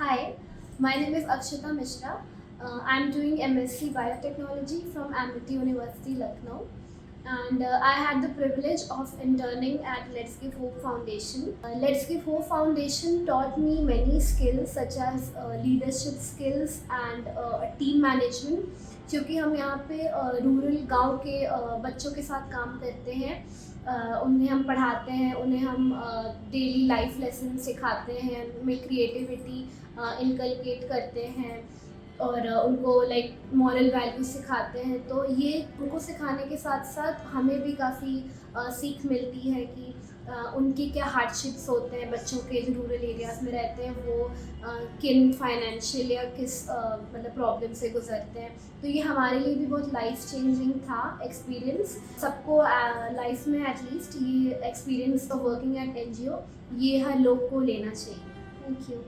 Hi, my name is Akshita Mishra. I'm doing MSc Biotechnology from Amity University, Lucknow. And I had the privilege of interning at Let's Give Hope Foundation. Let's Give Hope Foundation taught me many skills such as leadership skills and team management, क्योंकि हम यहाँ पे rural गांव के बच्चों के साथ काम करते हैं। उन्हें हम पढ़ाते हैं, उन्हें हम डेली लाइफ लेसन सिखाते हैं, उनमें क्रिएटिविटी इनकलकेट करते हैं और उनको लाइक मॉरल वैल्यूज सिखाते हैं। तो ये उनको सिखाने के साथ साथ हमें भी काफ़ी सीख मिलती है कि उनके क्या हार्डशिप्स होते हैं, बच्चों के जो रूरल एरियाज़ में रहते हैं वो किन फाइनेंशियल या किस मतलब प्रॉब्लम से गुजरते हैं। तो ये हमारे लिए भी बहुत लाइफ चेंजिंग था एक्सपीरियंस। सबको लाइफ में एटलीस्ट ये experience of working at NGO ये हर लोग को लेना चाहिए। Thank you.